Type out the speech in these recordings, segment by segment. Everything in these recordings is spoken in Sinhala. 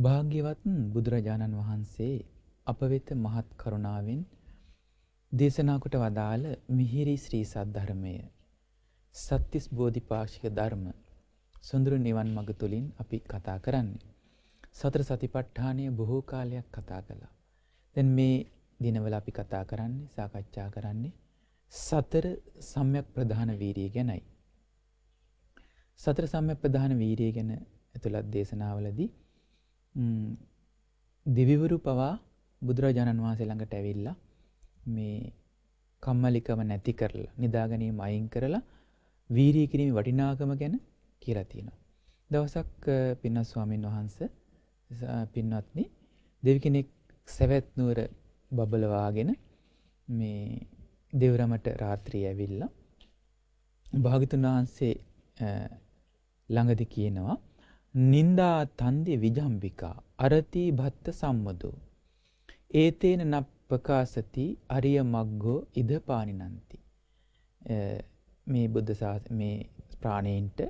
භාග්‍යවත් බුදුරජාණන් වහන්සේ අප වෙත මහත් කරුණාවෙන් දේශනා කොට වදාළ මිහිරි ශ්‍රී සද්ධර්මය සත්‍තිස් බෝධිපාක්ෂික ධර්ම සොඳුරු නිවන් මඟ තුලින් අපි කතා කරන්නේ. සතර සතිපට්ඨානය බොහෝ කාලයක් කතා කළා. දැන් මේ දිනවල අපි කතා කරන්නේ සාකච්ඡා කරන්නේ සතර සම්‍යක් ප්‍රධාන වීරිය ගැනයි. සතර සම්‍යක් ප්‍රධාන වීරිය ගැන ඇතුළත් දේශනාවලදී දිවිවරු පවා බුදුරජාණන් වහන්සේ ළඟට ඇවිල්ලා මේ කම්මැලිකම නැති කරලා නිදා ගැනීම අයින් කරලා වීරිය කිරීමේ වටිනාකම ගැන කියලා තියෙනවා. දවසක් පින්වත් ස්වාමීන් වහන්සේ පින්වත්නි දෙවි කෙනෙක් සවැත් නුවර බබලවාගෙන මේ දෙවරමට රාත්‍රියේ ඇවිල්ලා භාග්‍යතුන් වහන්සේ ළඟදී කියනවා නින්දා තන්දි විජම්බිකා අරති භත්ත සම්මදෝ ඒතේන නප්පකාසති අරිය මග්ගෝ ඉද පානිනන්ති. මේ බුද්ධ ශාසන මේ ප්‍රාණීන්ට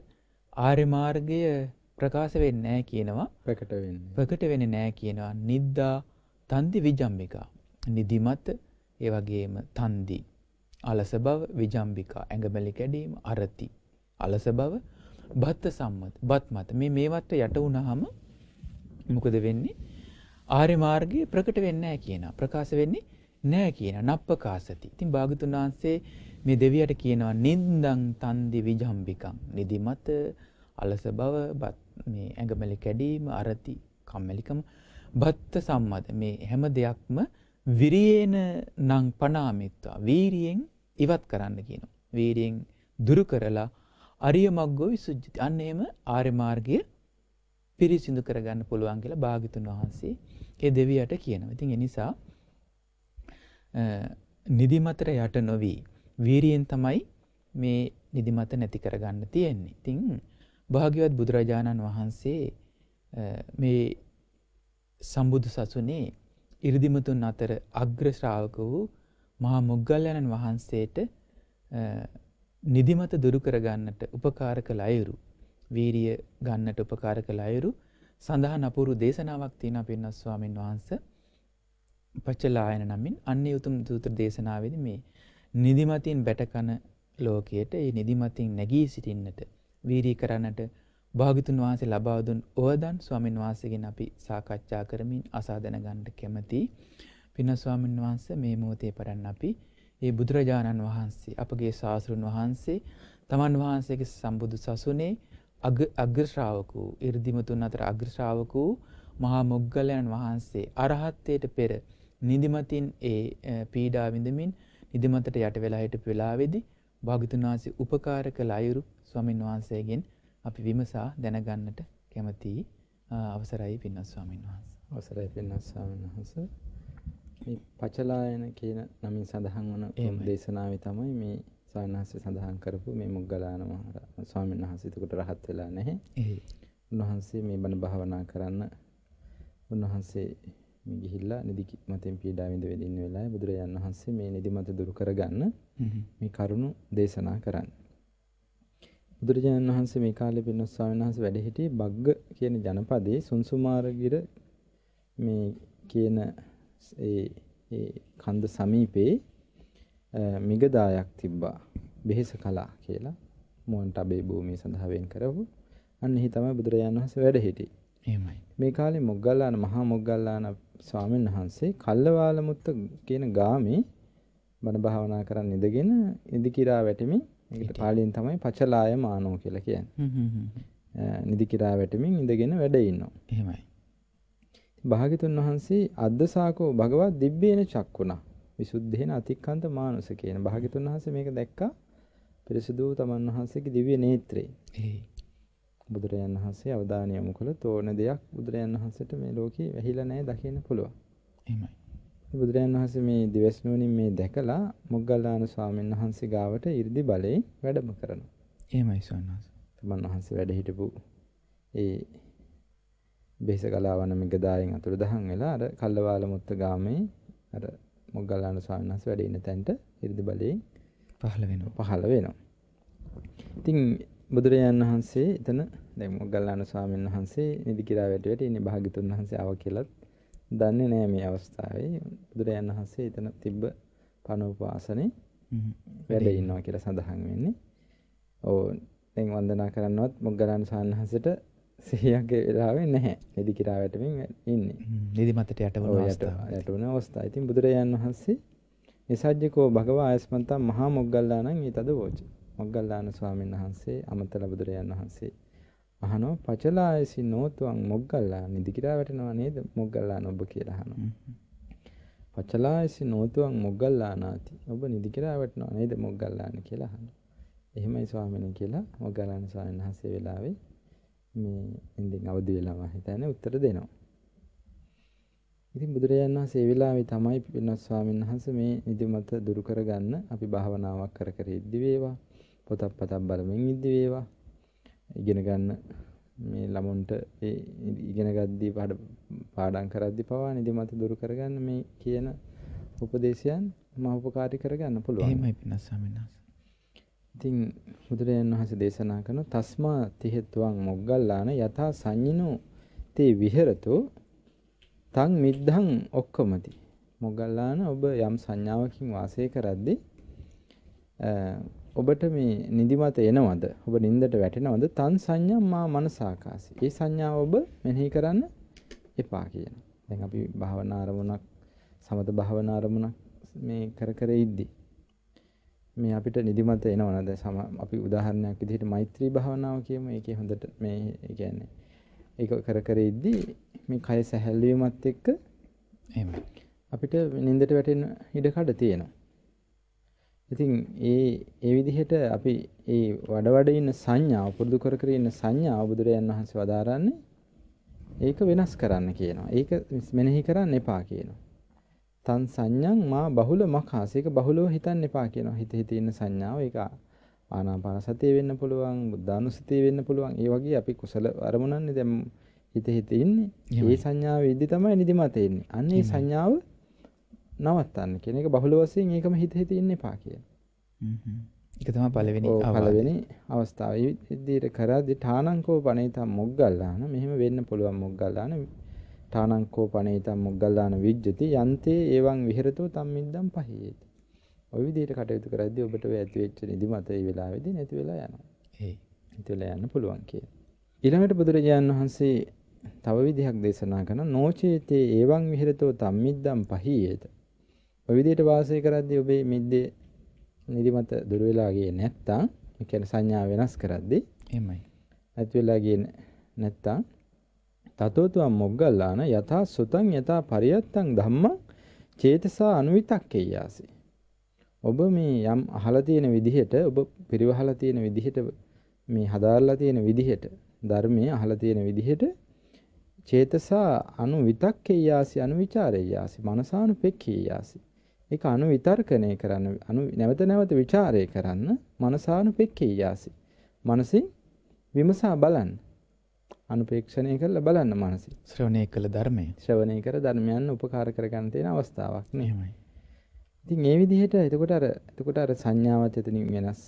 ආර්ය මාර්ගය ප්‍රකාශ වෙන්නේ නැහැ කියනවා. ප්‍රකට වෙන්නේ නැහැ කියනවා. නිද්දා තන්දි විජම්බිකා නිදිමත, ඒ වගේම තන්දි අලස බව, විජම්බිකා ඇඟමැලි කැඩීම, අරති අලස බව, බත්ත සම්මත බත් මත මේවට යට වුණාම මොකද වෙන්නේ? ආර්ය මාර්ගය ප්‍රකට වෙන්නේ නැහැ කියනවා. ප්‍රකාශ වෙන්නේ නැහැ කියනවා. නප්පකාසති. ඉතින් භාගතුන් වහන්සේ මේ දෙවියට කියනවා නින්දං තන්දි විජම්බිකං නිදිමත, අලස බව, මේ ඇඟමැලි කැඩීම, අරති කම්මැලිකම, බත්ත සම්මත මේ හැම දෙයක්ම විරියේන නම් පනාමිත්වා වීරියෙන් ඉවත් කරන්න කියනවා. වීරියෙන් දුරු කරලා අරිය මග්ගෝ විසුද්ධිති. අන්න එහෙම ආර්ය මාර්ගය පිරිසිදු කරගන්න පුළුවන් කියලා භාග්‍යතුන් වහන්සේ ඒ දෙවියට කියනවා. ඉතින් ඒ නිසා නිදිමතට යට නොවි වීරියෙන් තමයි මේ නිදිමත නැති කරගන්න තියෙන්නේ. ඉතින් භාග්‍යවත් බුදුරජාණන් වහන්සේ මේ සම්බුදු සසුනේ 이르දිමතුන් අතර අග්‍ර ශ්‍රාවක වූ මහා මොග්ගල්ලාණන් වහන්සේට නිදිමත දුරු කරගන්නට උපකාර කළ අයුරු, වීරිය ගන්නට උපකාර කළ අයුරු සඳහන් අපූර්ව දේශනාවක් තියෙනවා පින්වත් ස්වාමීන් වහන්සේ. පච්චලායන නමින් අන්නේ උතුම් සූත්‍ර දේශනාවේදී මේ නිදිමතින් බැටකන ලෝකයට ඒ නිදිමතින් නැගී සිටින්නට වීරිය කරන්නට භාග්‍යතුන් වහන්සේ ලබා දුන් ඕදන් ස්වාමීන් වහන්සේගෙන් අපි සාකච්ඡා කරමින් අසා දැනගන්න කැමැති. පින්වත් ස්වාමීන් වහන්සේ මේ මොහොතේ පරන්න අපි ඒ බුදුරජාණන් වහන්සේ අපගේ ශාස්ත්‍රඥ වහන්සේ තමන් වහන්සේගේ සම්බුදු සසුනේ අග්‍ර ශ්‍රාවක වූ 이르දිමතුන් අතර අග්‍ර ශ්‍රාවක වූ මහා මොග්ගල්ලාණන් වහන්සේ අරහත්ත්වයට පෙර නිදිමතින් ඒ පීඩා විඳමින් නිදිමතට යට වෙලා හිටපු වෙලාවේදී භාග්‍යතුන් වහන්සේ උපකාර කළ අයුරු ස්වාමීන් වහන්සේගෙන් අපි විමසා දැනගන්නට කැමැති. අවසරයි පින්වත් ස්වාමීන් වහන්සේ. අවසරයි පින්වත් ස්වාමීන් වහන්සේ. මේ පචලායන කියන නමින් සඳහන් වන දේශනාවේ තමයි මේ ස්වාමීන් වහන්සේ සඳහන් කරපු මේ මොග්ගල්ලාන මහ ස්වාමීන් වහන්සේ එතකොට රහත් වෙලා නැහැ. උන්වහන්සේ මේ බණ භාවනා කරන්න උන්වහන්සේ මේ ගිහිල්ලා නිදිමතෙන් පීඩා විඳින්න වෙලාවේ බුදුරජාණන් වහන්සේ මේ නිදිමත දුරු කරගන්න මේ කරුණ දේශනා කරන්නේ. බුදුරජාණන් වහන්සේ මේ කාලේ පින්වත් ස්වාමීන් වහන්සේ වැඩ සිටියේ බග්ග කියන ජනපදයේ සුන්සුමාරගිර මේ කියන ඒ කන්ද සමීපේ මිගදායක් තිබ්බා. බෙහෙස කලා කියලා මොන්ට අබේ භූමිය සඳහා වෙන් කරපු. අන්න එහි තමයි බුදුරජාණන් වහන්සේ වැඩ සිටියේ. එහෙමයි. මේ කාලේ මොග්ගල්ලාන මහා මොග්ගල්ලාන ස්වාමීන් වහන්සේ කල්ලවාලමුත්ත කියන ගාමේ බණ භාවනා කරන් ඉඳගෙන ඉදි කිරා වැටෙමින් ඒකට පාලියෙන් තමයි පචලාය මානෝ කියලා කියන්නේ. නිදි කිරා වැටෙමින් ඉඳගෙන වැඩ ඉන්නවා. එහෙමයි. භාග්‍යතුන් වහන්සේ අද්දසාකෝ භගවත් දිබ්බේන චක්කුණා විසුද්ධේන අතික්කන්ත මානස කියන භාග්‍යතුන් වහන්සේ මේක දැක්කා පිරිසුදු තමන් වහන්සේගේ දිව්‍ය නේත්‍රේ. බුදුරජාණන් වහන්සේ අවධානය යොමු කළොත් ඕන දෙයක් බුදුරජාණන් වහන්සේට මේ ලෝකේ වැහිලා නැහැ දකින්න පුළුවන්. එහෙමයි. බුදුරජාණන් වහන්සේ මේ දිවස් නුවණින් මේ දැකලා මොග්ගල්ලාන ස්වාමීන් වහන්සේ ගාවට 이르දි බලයෙන් වැඩම කරනවා. එහෙමයි ස්වාමීන් වහන්සේ. තමන් වහන්සේ වැඩ හිටපු ඒ බේසකලාවන මිගදායෙන් අතුරුදහන් වෙලා අර කල්ලවාලමුත්ත ගාමේ අර මොග්ගල්ලාන ස්වාමීන් වහන්සේ වැඩ ඉන්න තැනට 이르දි බලයෙන් පහළ වෙනවා. ඉතින් බුදුරජාණන් වහන්සේ එතන දැන් මොග්ගල්ලාන ස්වාමීන් වහන්සේ නිදි කිරා වැටුවට ඉන්නේ භාග්‍යතුන් වහන්සේ ආව කියලාත් දන්නේ නැහැ මේ අවස්ථාවේ. බුදුරජාණන් වහන්සේ එතන තිබ්බ පනෝපාසනේ වැඩ ඉන්නවා කියලා සඳහන් වෙන්නේ. ඔව් දැන් වන්දනා කරන්නවත් මොග්ගල්ලාන ස්වාමීන් වහන්සේට සිහියගේ වෙලාවේ නැහැ. නිදි කිරා වැටෙමින් ඉන්නේ. නිදිමතට යටවන අවස්ථාව. යටවන අවස්ථාව. ඉතින් බුදුරජාණන් වහන්සේ නිසජ්ජකෝ භගවා ආයස්මන්තා මහා මොග්ගල්ලාණන් ඊතද වෝච. මොග්ගල්ලාන ස්වාමීන් වහන්සේ අමතල බුදුරජාණන් වහන්සේ අහනවා පචලායසි නෝතුං මොග්ගල්ලා නිදි කිරා වැටෙනවා නේද මොග්ගල්ලාන ඔබ කියලා අහනවා. පචලායසි නෝතුං මොග්ගල්ලානාති. ඔබ නිදි කිරා වැටෙනවා නේද මොග්ගල්ලාන කියලා අහනවා. එහෙමයි ස්වාමීනි කියලා මොග්ගල්ලාන ස්වාමීන් වහන්සේ වෙලාවේ මේ ඉන්දින් අවදි වෙලා හිතන්නේ උත්තර දෙනවා. ඉතින් බුදුරජාණන් වහන්සේ ඒ වෙලාවේ තමයි පින්වත් ස්වාමීන් වහන්සේ මේ නිදිමත දුරු කරගන්න අපි භාවනාවක් කර කර ඉද්දි වේවා පොතක් පතක් බලමින් ඉද්දි වේවා ඉගෙන ගන්න මේ ළමුන්ට ඒ ඉගෙන ගද්දී පාඩම් කරද්දී පවා නිදිමත දුරු කරගන්න මේ කියන උපදේශයන් මහ උපකාරී කරගන්න පුළුවන්. එහෙමයි පින්වත් ස්වාමීන් වහන්සේ. ඉතින් බුදුරජාණන් වහන්සේ දේශනා කරන තස්මා තිහෙත්වං මොග්ගල්ලාන යථා සංඤිනෝ තේ විහෙරතෝ තං මිද්ධං ඔක්කමති. මොග්ගල්ලාන ඔබ යම් සංඥාවකින් වාසය කරද්දී ඔබට මේ නිදිමත එනවද? ඔබ නින්දට වැටෙනවද? තන් සංඥා මා මනසාකාසී. ඒ සංඥාව ඔබ මෙනෙහි කරන්න එපා කියනවා. දැන් අපි භාවනා අරමුණක් සමත භාවනා අරමුණක් මේ කර කර ඉද්දි මේ අපිට නිදිමත එනවනද? අපි උදාහරණයක් විදිහට මෛත්‍රී භාවනාව කියමු. ඒකේ හොඳට මේ කියන්නේ ඒක කර කර ඉද්දි මේ කය සැහැල්ලු වීමත් එක්ක එහෙමයි. අපිට නින්දට වැටෙන ඉඩ කඩ තියෙනවා. ඉතින් ඒ විදිහට අපි ඒ වඩ ඉන්න සංඥාව පුරුදු කර කර ඉන්න සංඥාව බුදුරජාණන් වහන්සේ වදාරන්නේ ඒක වෙනස් කරන්න කියනවා. ඒක මෙනෙහි කරන්න එපා කියනවා. තන් සංඥං මා බහුල මඛාස. ඒක බහුලව හිතන්න එපා කියනවා. හිත හිත ඉන්න සංඥාව ඒක ආනාපාන සතිය වෙන්න පුළුවන්, බුද්ධානුස්සතිය වෙන්න පුළුවන්. ඒ වගේ අපි කුසල අරමුණන්නේ දැන් හිත හිත ඉන්නේ. ඒ සංඥාවෙදි තමයි නිදිමත එන්නේ. අන්න ඒ සංඥාව නවත්තන්න කියන එක බහුල වශයෙන් ඒකම හිත හිත ඉන්න එපා කියන. ඒක තමයි පළවෙනි අවස්ථාව. ඒ විදිහට කරද්දී ඨානංකෝ පණේතම් මොග්ගල්ලාන මෙහෙම වෙන්න පුළුවන් මොග්ගල්ලාන ඨානංකෝ පණේතම් මොග්ගල්ලාන විජ්ජති යන්තේ එවං විහෙරතෝ තම්මිද්දම් පහේති. ওই විදිහට කටයුතු කරද්දී ඔබට ඔය ඇති වෙච්ච නිදිමත ඒ වෙලාවේදී නැති වෙලා යනවා. නැති වෙලා යන්න පුළුවන් කියන. ඊළඟට බුදුරජාණන් වහන්සේ තව විදිහක් දේශනා කරන නොචේතේ එවං විහෙරතෝ තම්මිද්දම් පහේත. ඔය විදිහට වාසය කරද්දී ඔබේ මිද්දේ නිදිමත දුර වෙලා ගියේ නැත්තම් ඒ කියන්නේ සංඥා වෙනස් කරද්දී එහෙමයි. ඇති වෙලා ගියේ නැත්තම් තතෝතුම් මොග්ගල්ලාන යථා සුතං යථා පරියත්තං ධම්මං චේතසා අනුවිතක්කේයාසි. ඔබ මේ යම් අහලා තියෙන විදිහට ඔබ පිරිවහලා තියෙන විදිහට මේ හදාarලා තියෙන විදිහට ධර්මයේ අහලා තියෙන විදිහට චේතසා අනුවිතක්කේයාසි අනුවිචාරේයාසි මනසානුපෙක්ඛේයාසි. ඒක අනුවිතර්කණය කරන්න නැවත නැවත ਵਿਚාරය කරන්න මනසානුපෙක්ඛේයාසි. මනසින් විමසා බලන්න. අනුපේක්ෂණය කරලා බලන්න මනසින්. ශ්‍රවණය කළ ධර්මය. ශ්‍රවණය කර ධර්මයන් උපකාර කරගන්න තියෙන අවස්ථාවක් නේ. එහෙමයි. ඉතින් මේ විදිහට එතකොට අර සංඥාවත් එතනින් වෙනස්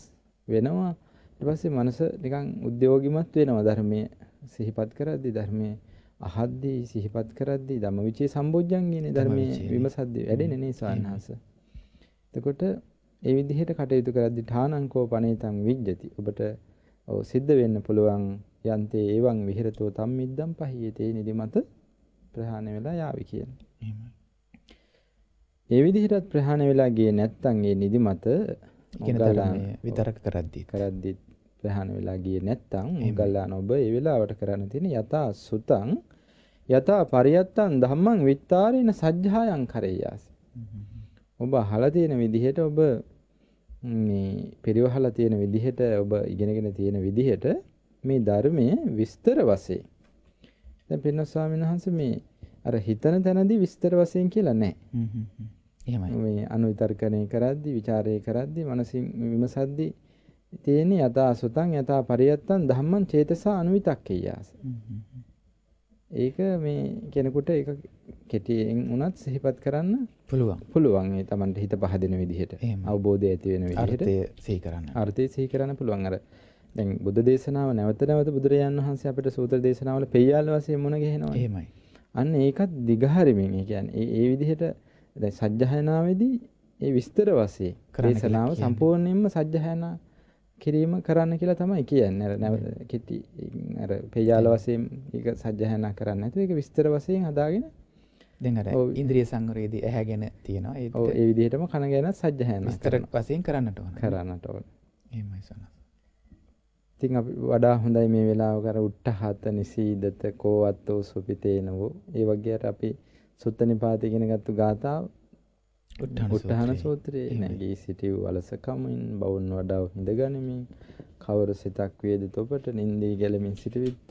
වෙනවා. ඊට පස්සේ මනස නිකන් උද්‍යෝගිමත් වෙනවා ධර්මයේ සිහිපත් කරද්දී ධර්මයේ අහද්දී සිහිපත් කරද්දී ධම්මවිචේ සම්බොජ්ජංගේනේ ධර්මයේ විමසද්දී වැඩෙන්නේ නේ සවන්හස. එතකොට ඒ විදිහට කටයුතු කරද්දී ඨානංකෝ පණේතං විජ්ජති. ඔබට සිද්ධ වෙන්න පුළුවන් යන්තේ එවං විහෙරතෝ තම්මිද්දම් පහියතේ නිදිමත ප්‍රහාණය වෙලා යාවි කියන්නේ. එහෙමයි. ඒ විදිහටත් ප්‍රහාණය වෙලා ගියේ නැත්නම් ඒ නිදිමත විතරක කරද්දී ප්‍රහාණය වෙලා ගියේ නැත්නම් මොග්ගල්ලාන ඔබ ඒ වෙලාවට කරන්න තියෙන යථා සුතං යථා පරියත්තං ධම්මං විත්තාරේන සජ්ජායං කරේයාසි. ඔබ අහලා තියෙන විදිහට ඔබ මේ පරිවහලා තියෙන විදිහට ඔබ ඉගෙනගෙන තියෙන විදිහට මේ ධර්මයේ විස්තර වශයෙන් දැන් පින්නස් ස්වාමීන් වහන්සේ මේ අර හිතන තැනදී විස්තර වශයෙන් කියලා නැහැ. එහෙමයි. මේ අනුවිතර්කණය කරද්දී, ਵਿਚාරය කරද්දී, මනසින් විමසද්දී තියෙන යථා සුතං යථා පරියත්තං ධම්මං චේතසා අනුවිතක්කේයාස. ඒක මේ කෙනෙකුට ඒක කෙටියෙන් උනත් සිහිපත් කරන්න පුළුවන්. ඒ Tamanට හිත පහදින විදිහට, අවබෝධය ඇති වෙන විදිහට අර්ථය සිහි කරන්න. අර්ථය සිහි කරන්න පුළුවන්. අර දැන් බුද්ධ දේශනාව නැවත නැවත බුදුරජාණන් වහන්සේ අපිට සූත්‍ර දේශනාවල පෙය්‍යාල වශයෙන් මුණ ගැහෙනවා. එහෙමයි. අන්න ඒකත් දිගහරිමින් ඒ කියන්නේ ඒ විදිහට දැන් සජ්ජහායනාවේදී ඒ විස්තර වශයෙන් දේශනාව සම්පූර්ණයෙන්ම සජ්ජහායනා කිරීම කරන්න කියලා තමයි කියන්නේ. අර නැවත කිටි අර පෙය්‍යාල වශයෙන් ඒක සජ්ජහායනා කරන්නේ නැතුව ඒක විස්තර වශයෙන් හදාගෙන දැන් අර ඉන්ද්‍රිය සංවරයේදී ඇහැගෙන තියෙනවා. ඒ විදිහටම කන ගැන සජ්ජහායනා විස්තර වශයෙන් කරන්නට ඕන. කරන්නට ඕන. එහෙමයි සනස. ඉතින් අපි වඩා හොඳයි මේ වෙලාවක අර උට්ඨහත නිසීදත කෝවත්තෝ සුපිතේනවෝ ඒ වගේ අර අපි සුත්ත නිපාතේ ඉගෙන ගත්තු ගාථාව උට්ඨාන සූත්‍රයේ නැගී සිටිව් අලසකමින් බවුන් වඩාව හිඳගනිමින් කවර සිතක් වේද තොපට නින්දී ගැලමින් සිටවිත්ත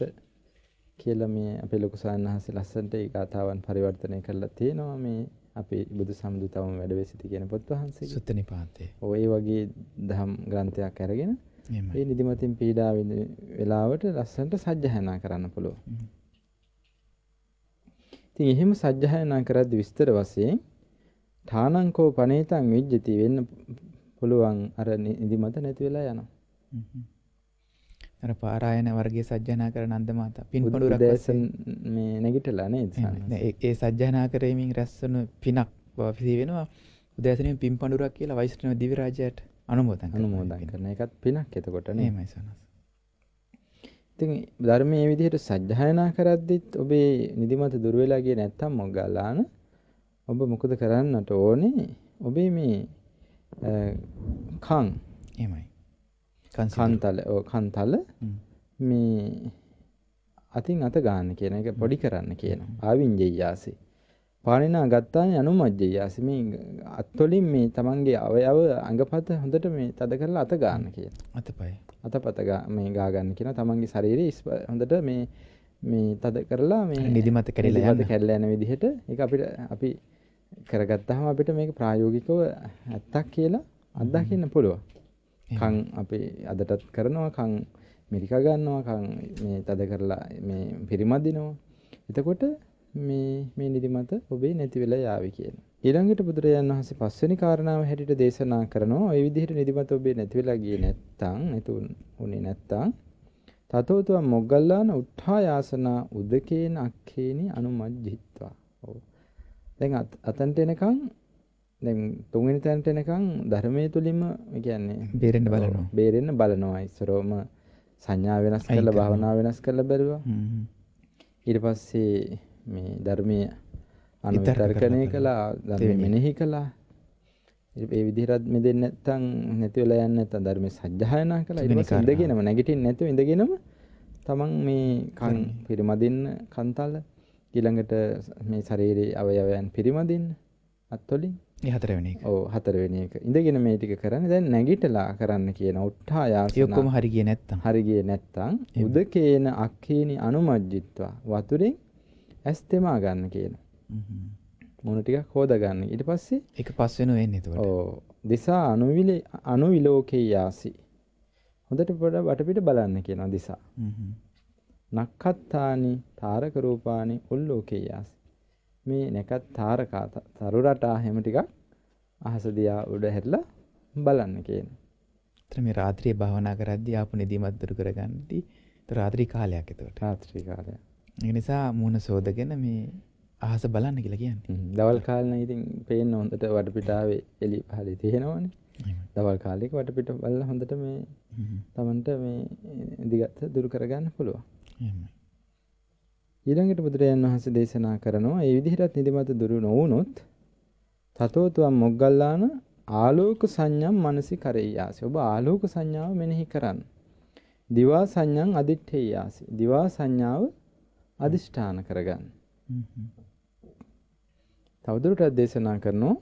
කියලා මේ අපේ ලොකු සාන්නහසේ ලස්සනට ඒ ගාථාවන් පරිවර්තනය කරලා තියෙනවා මේ අපේ බුදු සම්දුතවම වැඩ සිටි කියන පොත් වහන්සේ සුත්ත නිපාතේ. ඔය වගේ දහම් ග්‍රන්ථයක් අරගෙන මේ නිදිමතින් පීඩා විඳ වෙලාවට ලස්සනට සජ්ජහායනා කරන්න පුළුවන්. ඉතින් එහෙම සජ්ජහායනා කරද්දි විස්තර වශයෙන් ඨානංකෝ පනේතං විජ්ජති වෙන්න පුළුවන් අර නිදිමත නැති වෙලා යනවා. අර පාරායන වර්ගයේ සජ්ජහායනා කරන නන්ද මාතා පින්පොඩුරක් දැසන් මේ නැගිටලා නේද? ඒ සජ්ජහායනා කරමින් රැස්වන පිනක් වාසී වෙනවා. උදෑසනින් පින්පොඩුරක් කියලා වෛෂ්ණව දිව්‍ය රාජ්‍යයට අනුමෝදන් කරන එකත් පිනක් එතකොට නේ. එහෙමයි සනස්. ඉතින් ධර්මයේ මේ විදිහට සජ්ජහායනා කරද්දිත් ඔබේ නිදිමත දුර වෙලා ගියේ නැත්තම් මොග්ගල්ලාන ඔබ මොකද කරන්නට ඕනේ? ඔබේ මේ කන් එහෙමයි. කන්තල මේ අතින් අත ගන්න කියන එක පොඩි කරන්න කියනවා. ආවින්ජයාසි. පාණිනා ගත්තානේ අනුමජ්ජයාසි. මේ අත්වලින් මේ තමන්ගේ අවයව අංගපත හොඳට මේ තද කරලා අත ගන්න කියනවා. අතපය. අතපත මේ ගා ගන්න කියනවා. තමන්ගේ ශරීරය හොඳට මේ තද කරලා මේ නිදිමත කැඩලා යන විදිහට ඒක අපි කරගත්තාම අපිට මේක ප්‍රායෝගිකව ඇත්තක් කියලා අත්දකින්න පුළුවන්. කන් අපි අදටත් කරනවා කන් මිරික ගන්නවා කන් මේ තද කරලා මේ පිරිමදිනවා. එතකොට මේ නිදිමත ඔබේ නැති වෙලා යාවි කියනවා. ඊළඟට බුදුරජාණන් වහන්සේ පස්වෙනි කාරණාව හැටියට දේශනා කරනවා ওই විදිහට නිදිමත ඔබේ නැති වෙලා ගියේ නැත්තම් තතෝතුව මොග්ගල්ලාන උත්ථායාසනා උදකේන අක්ඛේනි අනුමජ්ජිත්වා. ඔව්. දැන් අතන්ට එනකන් දැන් තුන්වෙනි තැනට එනකන් ධර්මයේ තුලින්ම කියන්නේ බේරෙන්න බලනවා. ඉස්සරෝම සංඥා වෙනස් කරලා භාවනා වෙනස් කරලා බැලුවා. ඊට පස්සේ මේ ධර්මයේ අනුවිතර්කණය කළා, ධර්මයේ මෙනෙහි කළා. ඒ විදිහට මෙදෙන්න නැත්තම් නැති වෙලා යන්නේ නැත්තම් ධර්මයේ සජ්ජායනා කළා. ඊට පස්සේ ඉඳගෙනම නැගිටින්න නැතුව ඉඳගෙනම තමන් මේ කන් පිරිමදින්න කන්තල ඊළඟට මේ ශරීරයේ අවයවයන් පිරිමදින්න අත්වලින් ඒ හතරවෙනි එක. ඔව් හතරවෙනි එක. ඉඳගෙන මේ ටික කරන්නේ. දැන් නැගිටලා කරන්න කියන උත්ථායාසන. ඒ ඔක්කොම හරි ගියේ නැත්තම් උදකේන අක්ඛේනි අනුමජ්ජිත්වා වතුරෙන් ඇස් තෙමා ගන්න කියන. මොන ටිකක් හොදා ගන්න. ඊට පස්සේ ඒක පස් වෙනව වෙන්නේ එතකොට. ඔව්. දිසා අනුවිලෝකේ යාසි. හොඳට වටපිට බලන්න කියනවා දිසා. නක්ඛත්තානි තාරක රූපානි උල්ලෝකේ යාසි. මේ නැකත් තාරකා තරු රටා හැම ටිකක් අහස දිහා උඩ හැරිලා බලන්න කියනවා. ඒතර මේ රාත්‍රියේ භාවනා කරද්දී ආපු නිදිමත දුරු කරගන්නදී රාත්‍රී කාලයක් එතකොට. රාත්‍රී කාලයක්. ඒ නිසා මූණ සෝදගෙන මේ අහස බලන්න කියලා කියන්නේ. දවල් කාලේ නම් ඉතින් පේන්න හොඳට වටපිටාවේ එළි පහලේ තියෙනවනේ. දවල් කාලේක වටපිට බලලා හොඳට මේ Tamanට මේ දිගට දුරු කරගන්න පුළුවන්. එහෙමයි. ඊළඟට බුදුරජාණන් වහන්සේ දේශනා කරනවා මේ විදිහට නිදිමත දුරු නොවුනොත් තතෝතුම් මොග්ගල්ලාන ආලෝක සංඥම් මනසි කරෙයාසි. ඔබ ආලෝක සංඥාව මෙනෙහි කරන්න. දිවා සංඥං අදිඨේයාසි. දිවා සංඥාව අදිෂ්ඨාන කරගන්න. තවදුරටත් දේශනා කරනවා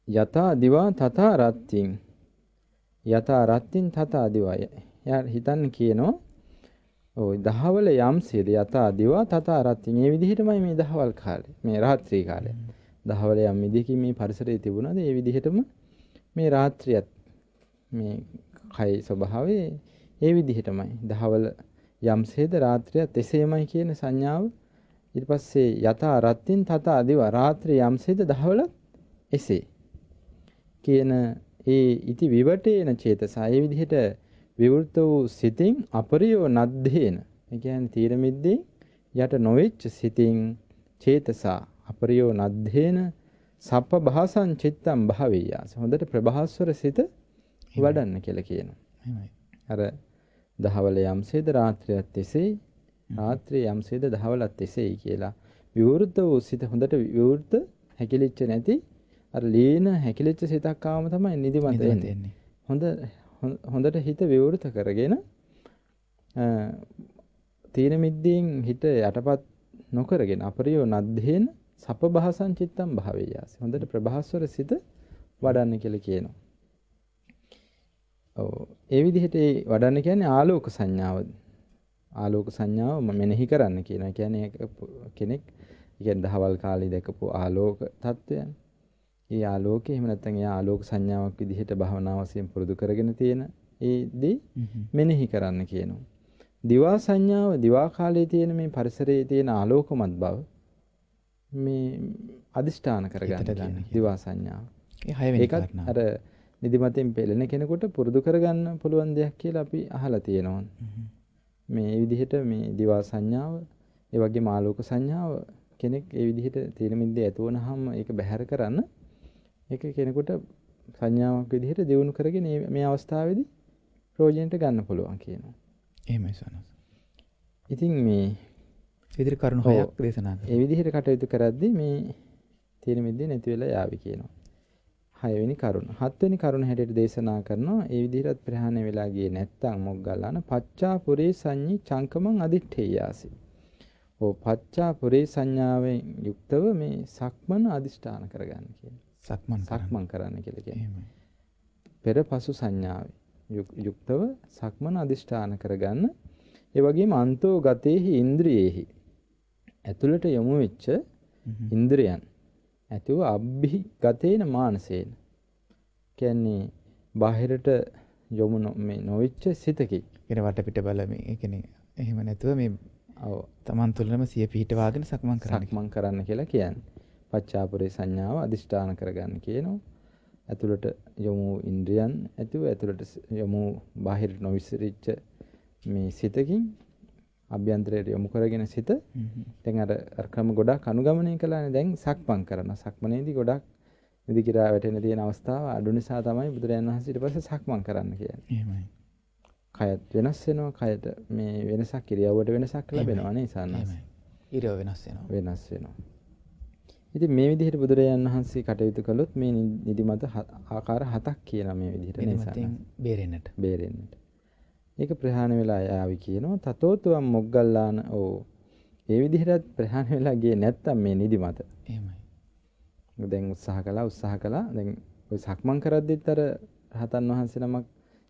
යතා දිවා තථා රත්තින් යතා රත්තින් තථා දිවය. යා හිතන්න කියනවා ඔය දහවල යම්සේද යතා දිවා තථා රත්තින්. මේ විදිහටමයි මේ දහවල් කාලේ මේ රාත්‍රී කාලේ දහවල යම් විදිහකින් මේ පරිසරයේ තිබුණාද ඒ විදිහටම මේ රාත්‍රියත් මේ කයි ස්වභාවයේ ඒ විදිහටමයි දහවල යම්සේද රාත්‍රියත් එසේමයි කියන සංඥාව. ඊට පස්සේ යතා රත්තින් තථා දිවා රාත්‍රී යම්සේද දහවල එසේ කියන ඒ ඉති විවටේන චේතසා ඒ විදිහට විවෘත වූ සිතින් අපරියෝ නද්දේන. ඒ කියන්නේ තීර මිද්දේ යට නොවෙච්ච සිතින් චේතසා අපරියෝ නද්දේන සප්ප භාසං චිත්තං භාවේයාස. හොඳට ප්‍රභාස්වර සිත වඩන්න කියලා කියනවා. එහෙමයි. අර දහවල යම්සේද රාත්‍රියත් එසේයි රාත්‍රියේ යම්සේද දහවලත් එසේයි කියලා විවෘත වූ සිත හොඳට විවෘත හැකිලිච්ච නැති අර ලීන හැකිලිච්ච සිතක් ආවම තමයි නිදිමත එන්නේ. හොඳට හිත විවෘත කරගෙන තීන මිද්දෙන් හිත යටපත් නොකරගෙන අපරියෝ නද්දේන සප්ප භාසං චිත්තං භාවේයාස. හොඳට ප්‍රභාස්වර සිත වඩන්න කියලා කියනවා. ඔව් ඒ විදිහට ඒ වඩන්න කියන්නේ ආලෝක සංඥාව. ආලෝක සංඥාව මෙනෙහි කරන්න කියනවා. කියන්නේ කෙනෙක් කියන්නේ දහවල් කාලේ දැකපු ආලෝක තත්වයන්. ඒ ආලෝකේ එහෙම නැත්නම් ඒ ආලෝක සංඥාවක් විදිහට භවනා වශයෙන් පුරුදු කරගෙන තියෙන ඒ දේ මෙනෙහි කරන්න කියනවා. දිවා සංඥාව දිවා කාලයේ තියෙන මේ පරිසරයේ තියෙන ආලෝකමත් බව මේ අදිෂ්ඨාන කරගන්න කියනවා. දිවා සංඥාව. ඒ හයවෙනි කාරණා. අර නිදිමතෙන් පෙළෙන කෙනෙකුට පුරුදු කරගන්න පුළුවන් දෙයක් කියලා අපි අහලා තියෙනවා. මේ විදිහට මේ දිවා සංඥාව, ඒ වගේම ආලෝක සංඥාව කෙනෙක් ඒ විදිහට තීන මිද්දේ ඇතුවනහම ඒක බැහැර කරන්න ඒක කෙනෙකුට සංඥාවක් විදිහට දියුණු කරගෙන මේ අවස්ථාවේදී ප්‍රයෝජනට ගන්න පුළුවන් කියනවා. එහෙමයි සනස්. ඉතින් මේ ඉදිරි කරුණු හයක් දේශනා කරනවා. ඒ විදිහට කටයුතු කරද්දී මේ තීන මිද්දේ නැති වෙලා යාවි කියනවා. 6 වෙනි කරුණ. 7 වෙනි කරුණ හැටියට දේශනා කරනවා. ඒ විදිහට ප්‍රහාණය වෙලා ගියේ නැත්තම් මොග්ගල්ලාන පච්චා පුරේ සංඤී චංකමං අදිඨේයාසි. ඔව් පච්චා පුරේ සංඥාවෙන් යුක්තව මේ සක්මන අදිෂ්ඨාන කරගන්න කියන්නේ. සක්මන් කරන්න කියලා කියන්නේ. පෙර පසු සංඥාවේ යුක්තව සක්මන අදිෂ්ඨාන කරගන්න. ඒ වගේම අන්තෝ ගතේහි ඉන්ද්‍රියේහි ඇතුළට යොමු වෙච්ච ඉන්ද්‍රයන් ඇතුව අබ්බි ගතේන මානසේන කියන්නේ බාහිරට යොමු නොවිච්ච සිතකි. කියන වටපිට බලමින් ඒ කියන්නේ එහෙම නැතුව මේ තමන් තුළම සිය පිහිටවාගෙන සක්මන් කරන්න කියලා කියන්නේ. පච්චාපුරේ සංඥාව අදිෂ්ඨාන කරගන්න කියනවා. ඇතුළට යොමු ඉන්ද්‍රියන් ඇතුව ඇතුළට යොමු බාහිර නොවිසිරිච්ච මේ සිතකින් අභ්‍යන්තරයට යොමු කරගෙන සිත දැන් අර ක්‍රම ගොඩක් අනුගමනය කළානේ. දැන් සක්මන් කරනවා. සක්මනේදී ගොඩක් නිදි කිරා වැටෙන තියෙන අවස්ථාව අඩු නිසා තමයි බුදුරජාණන් වහන්සේ ඊට පස්සේ සක්මන් කරන්න කියන්නේ. එහෙමයි. කයත් වෙනස් වෙනවා. කයට මේ වෙනසක් ඉරියව්වට වෙනසක් ලැබෙනවා නේ සාන්නස්. එහෙමයි. ඉරියව් වෙනස් වෙනවා. ඉතින් මේ විදිහට බුදුරජාණන් වහන්සේ කටයුතු කළොත් මේ නිදිමත ආකාර 7ක් කියනවා මේ විදිහට නේ සාන්නස්. බේරෙන්නට. ඒක ප්‍රහාණය වෙලා යාවි කියනවා. තතෝතුම් මොග්ගල්ලාන ඒ විදිහට ප්‍රහාණය වෙලා ගියේ නැත්තම් මේ නිදිමත. එහෙමයි. දැන් උත්සාහ කළා. දැන් ඔය සක්මන් කරද්දිත් අර රහතන් වහන්සේ නමක්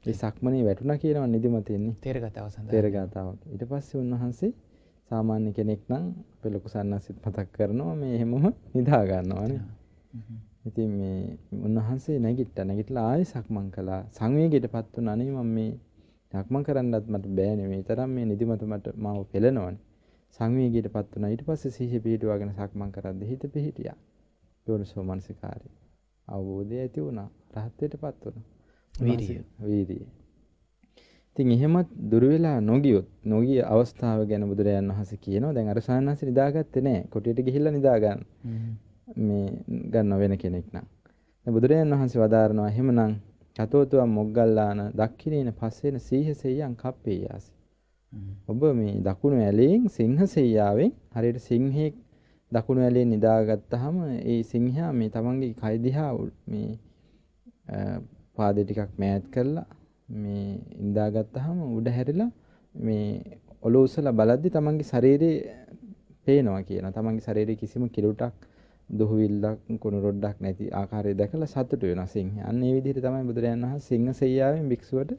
ඒ සක්මනේ වැටුණා කියනවා නිදිමත එන්නේ. තේරගතාවක්. ඊට පස්සේ උන්වහන්සේ සාමාන්‍ය කෙනෙක් නම් අපේ ලොකු සන්නස්සිට මතක් කරනවා මේ එහෙමම නිදා ගන්නවානේ. ඉතින් මේ උන්වහන්සේ නැගිටලා ආයෙ සක්මන් කළා. සංවේගයටපත් වුණා නේ මම මේ සක්මන් කරන්නත් මට බෑනේ මේ තරම් මේ නිදිමත මට මාව පෙළනවනේ. සංවේගයටපත් වුණා. ඊට පස්සේ සිහිය පිහිටුවාගෙන සක්මන් කරද්දී හිත පිහිටියා. යෝනිසෝ මනසිකාරය. අවබෝධය ඇති වුණා. රහත්ත්වයටපත් වුණා. වීරිය. ඉතින් එහෙමත් දුර වෙලා නොගිය අවස්ථාව ගැන බුදුරජාණන් වහන්සේ කියනවා. දැන් අර සාන්නහස නිදාගත්තේ නැහැ. කොටියට ගිහිල්ලා නිදා ගන්න. මේ ගන්න වෙන කෙනෙක් නම්. දැන් බුදුරජාණන් වහන්සේ වදාරනවා එහෙමනම් චතෝතුම් මොග්ගල්ලාන දක්ඛිනේන පස්සේන සීහසෙය්‍යං කප්පේයාසි. ඔබ මේ දකුණු ඇලෙන් සිංහසෙයියාවෙන් හරියට සිංහෙක් දකුණු ඇලෙන් නිදාගත්තාම ඒ සිංහයා මේ තමන්ගේ කය දිහා මේ පාදේ ටිකක් මෑත් කරලා මේ ඉඳාගත්තාම උඩ හැරිලා මේ ඔලුව උස්සලා බලද්දි තමන්ගේ ශරීරේ පේනවා කියනවා. තමන්ගේ ශරීරේ කිසිම කිලුටක් දුහවිල්ලක් කුණු රොඩක් නැති ආකාරය දැකලා සතුටු වෙනවා සිංහයා. අන්න ඒ විදිහට තමයි බුදුරජාණන් වහන්සේ සිංහසෙයියාවෙන් භික්ෂුවට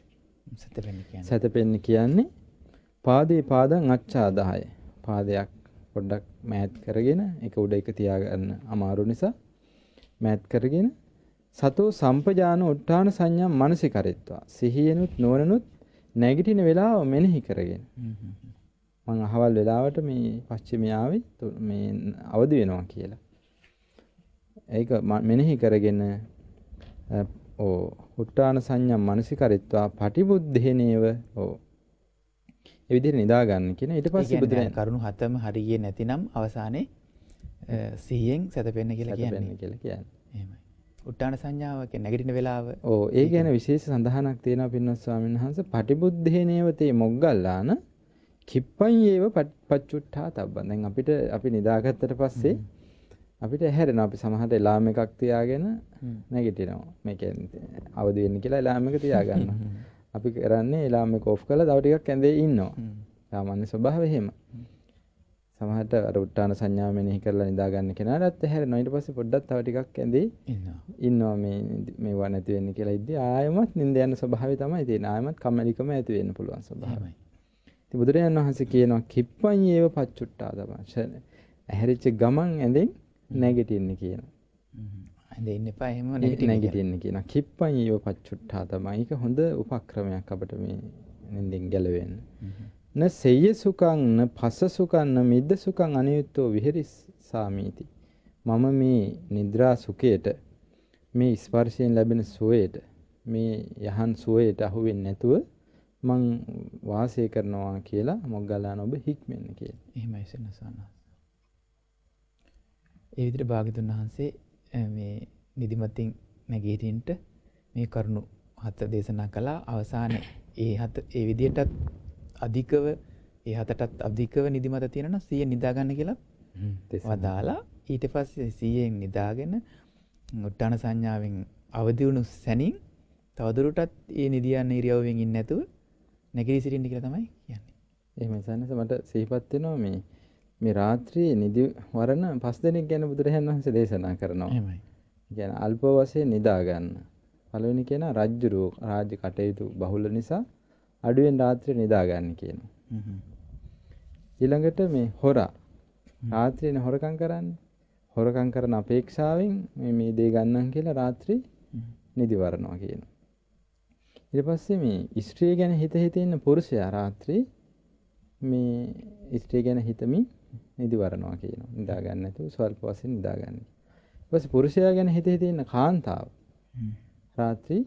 සැතපෙන්න කියන්නේ. පාදේ පාදං අච්ඡාදාය. පාදයක් පොඩ්ඩක් මෑත් කරගෙන ඒක උඩ එක තියාගන්න අමාරු නිසා මෑත් කරගෙන සතෝ සම්පජාන උත්තාන සංඥා මනසිකරෙත්වා. සිහියනුත් නොවනනුත් නැගිටින වෙලාව මෙනෙහි කරගෙන. මම අහවල් වෙලාවට මේ පස්චිමියාවේ මේ අවදි වෙනවා කියලා. ඒක මෙනෙහි කරගෙන උට්ටාන සංඥා මනසිකරිත්වා පටිබුද්ධේනේව ඒ විදිහට නිදා ගන්න කියන. ඊට පස්සේ බුදුරජාණන් කරුණු හතම හරියේ නැතිනම් අවසානයේ සිහියෙන් සැතපෙන්න කියලා කියන්නේ. එහෙමයි. උට්ටාන සංඥාව කියන්නේ නැගිටින වෙලාව. ඒ ගැන විශේෂ සඳහනක් තියෙනවා පින්වත් ස්වාමීන් වහන්සේ. පටිබුද්ධේනේවතේ මොග්ගල්ලාන කිප්පං ඒව පච්චුට්ඨා තබ්බන්. දැන් අපි නිදාගත්තට පස්සේ අපිට හැරෙනවා. අපි සමහරට එලාම් එකක් තියාගෙන නැගිටිනවා. මේ කියන්නේ අවදි වෙන්න කියලා එලාම් එක තියාගන්නවා. අපි කරන්නේ එලාම් එක ඔෆ් කරලා තව ටිකක් ඇඳේ ඉන්නවා. සාමාන්‍ය ස්වභාවය එහෙම. සමහරට අර උට්ටාන සංඥාව මෙනෙහි කරලා නිදා ගන්න කෙනාටත් හැරෙනවා. ඊට පස්සේ පොඩ්ඩක් තව ටිකක් ඇඳේ ඉන්නවා. මේවා නැති වෙන්න කියලා ඉද්දි ආයමත් නිින්ද යන ස්වභාවය තමයි තියෙන්නේ. ආයමත් කම්මැලිකම ඇති වෙන්න පුළුවන් ස්වභාවය. ඉතින් බුදුරජාණන් වහන්සේ කියනවා කිප්පං ඒව පච්චුට්ටා තමයි. ඇහැරිච්ච ගමන් ඇඳෙන් නැගිටින්න කියනවා. ඇඳේ ඉන්න එපා එහෙම නැගිටින්න කියනවා. කිප්පං ඒව පච්චුට්ටා තමයි. ඒක හොඳ උපක්‍රමයක් අපිට මේ නිින්දෙන් ගැලවෙන්න. න සෙය්‍ය සුඛං න පස්ස සුඛං න මිද්ද සුඛං අනියුත්තෝ විහෙරිස්සාමීති. මම මේ නිද්‍රා සුඛයට, මේ ස්පර්ශයෙන් ලැබෙන සුවයට, මේ යහන් සුවයට අහු වෙන්නේ නැතුව මං වාසය කරනවා කියලා මොග්ගල්ලාන ඔබ හික්මෙන්න කියලා. එහෙමයි සනසන. ඒ විදිහට භාග්‍යතුන් වහන්සේ මේ නිදිමතින් නැගීටින්ට මේ කරුණු හත දේශනා කළා. අවසානයේ ඒ විදිහටත් අධිකව ඒ හතටත් අධිකව නිදිමත තියෙනවා 100 නිදා ගන්න කියලා වදාලා ඊට පස්සේ 100න් නිදාගෙන උට්ටාන සංඥාවෙන් අවදි වුණු සැනින් තවදුරටත් මේ නිදියන්න ඉරියව්වෙන් ඉන්නේ නැතුව නැගී සිටින්න කියලා තමයි කියන්නේ. එහෙමයි සන්නස මට සිහිපත් වෙනවා මේ රාත්‍රියේ නිදි වරණ 5 දෙනෙක් ගැන බුදුරජාණන් වහන්සේ දේශනා කරනවා. එහෙමයි. කියන්නේ අල්ප වශයෙන් නිදා ගන්න. පළවෙනි කෙනා රජ්ජුරුව රාජ්‍ය කටයුතු බහුල නිසා අඩුවෙන් රාත්‍රියේ නිදා ගන්න කියනවා. ඊළඟට මේ හොරා රාත්‍රියේ හොරකම් කරන්නේ. හොරකම් කරන අපේක්ෂාවෙන් මේ දේ ගන්නම් කියලා රාත්‍රී නිදි වරනවා කියනවා. ඊට පස්සේ මේ ස්ත්‍රිය ගැන හිත ඉන්න පුරුෂයා රාත්‍රී මේ ස්ත්‍රිය ගැන හිතමින් නිදි වරනවා කියනවා. නිදා ගන්න නැතුව ස්වල්ප වශයෙන් නිදා ගන්න. ඊට පස්සේ පුරුෂයා ගැන හිත ඉන්න කාන්තාව රාත්‍රී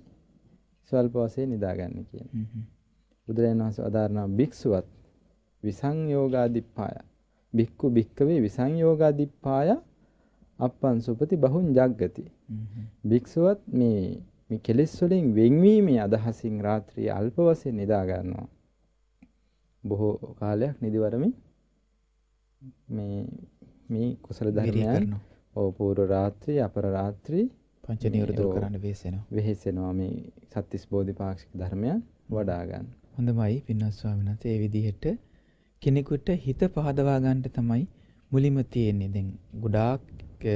ස්වල්ප වශයෙන් නිදා ගන්න කියනවා. බුදුරජාණන් වහන්සේ අදාරනා භික්ෂුවත් විසංයෝගාදිප්පාය භික්ඛු භික්ඛවේ විසංයෝගාදිප්පාය අප්පං සුපති බහුං ජග්ගති. භික්ෂුවත් මේ කෙලෙස් වලින් වෙන්වීමේ අදහසින් රාත්‍රියේ අල්ප වශයෙන් නිදා ගන්නවා. බොහෝ කාලයක් නිදිවරමින් මේ කුසල ධර්මයන් පූර්ව රාත්‍රී අපර රාත්‍රී පංච නිවර දුරු කරන්න වෙහෙසෙනවා මේ සත්‍තිස් බෝධිපාක්ෂික ධර්මයන් වඩා ගන්න. හොඳමයි පින්වත් ස්වාමීන් වහන්සේ. ඒ විදිහට කෙනෙකුට හිත පහදවා ගන්නට තමයි මුලින්ම තියෙන්නේ. දැන් ගොඩාක්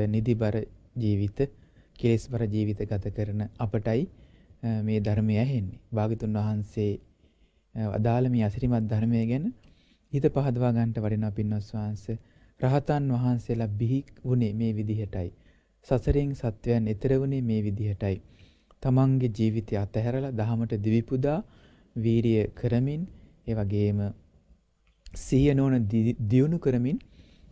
නිදිබර ජීවිත, කෙලෙස්බර ජීවිත ගත කරන අපටයි මේ ධර්මය ඇහෙන්නේ. භාග්‍යතුන් වහන්සේ අදාළ මේ අසිරිමත් ධර්මය ගැන හිත පහදවා ගන්නට වටිනා පින්වත් ස්වාමීන් රහතන් වහන්සේලා බිහි වුණේ මේ විදිහටයි. සසරෙන් සත්වයන් එතර වුණේ මේ විදිහටයි. තමන්ගේ ජීවිතය අතහැරලා දහමට දිවිපුදා වීරිය කරමින් ඒ වගේම සිහිය නොවන දියුණු කරමින්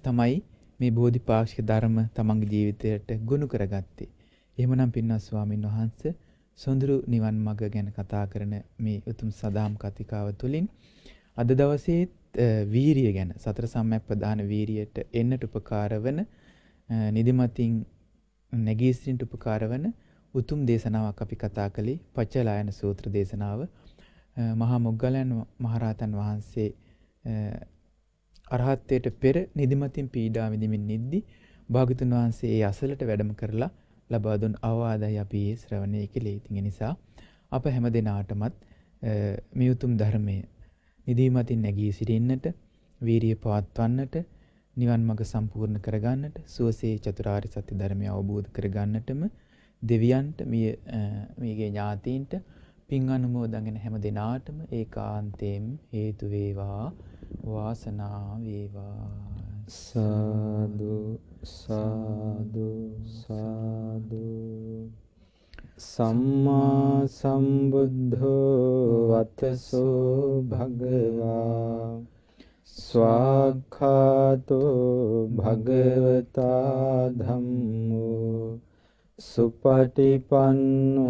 තමයි මේ බෝධිපාක්ෂික ධර්ම තමන්ගේ ජීවිතයට ගොනු කරගත්තේ. එහෙමනම් පින්වත් ස්වාමීන් වහන්සේ සොඳුරු නිවන් මඟ ගැන කතා කරන මේ උතුම් සදාම් කතිකාව තුළින් අද දවසේ වීරිය ගැන සතර සම්‍යක් ප්‍රදාන වීරියට එන්නට උපකාර වන නිදිමතින් නැගී සිටින්නට උපකාර වන උතුම් දේශනාවක් අපි කතා කළේ පච්චලායන සූත්‍ර දේශනාව. මහා මොග්ගලයන් මහරහතන් වහන්සේ අරහත්ත්වයට පෙර නිදිමතින් පීඩා විඳින්මින් නිද්දි භාග්‍යතුන් වහන්සේ ඒ අසලට වැඩම කරලා ලබා දුන් අවවාදයි අපි ඒ ශ්‍රවණය කළේ. ඉතින් ඒ නිසා අප හැම දිනාටමත් මේ උතුම් ධර්මය නිදිමතින් නැගී සිටින්නට, වීරිය පවත්වන්නට, නිවන් මඟ සම්පූර්ණ කරගන්නට, සුවසේ චතුරාර්ය සත්‍ය ධර්මය අවබෝධ කරගන්නටම දෙවියන්ට මේගේ ඥාතීන්ට පින් අනුමෝදන්ගෙන හැම දිනාටම ඒකාන්තයෙන් හේතු වේවා, වාසනාව වේවා. සාදු සාදු සාදු. සම්මා සම්බුද්ධෝ වතසෝ භගවා ස්වාක්ඛාතෝ භගවතා ධම්මෝ සුපටිපන්නෝ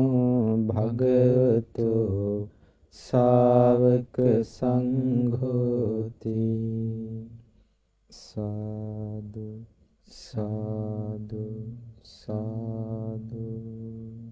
භගවතු ශාවක සංඝෝති. සාදු සාදු සාදු.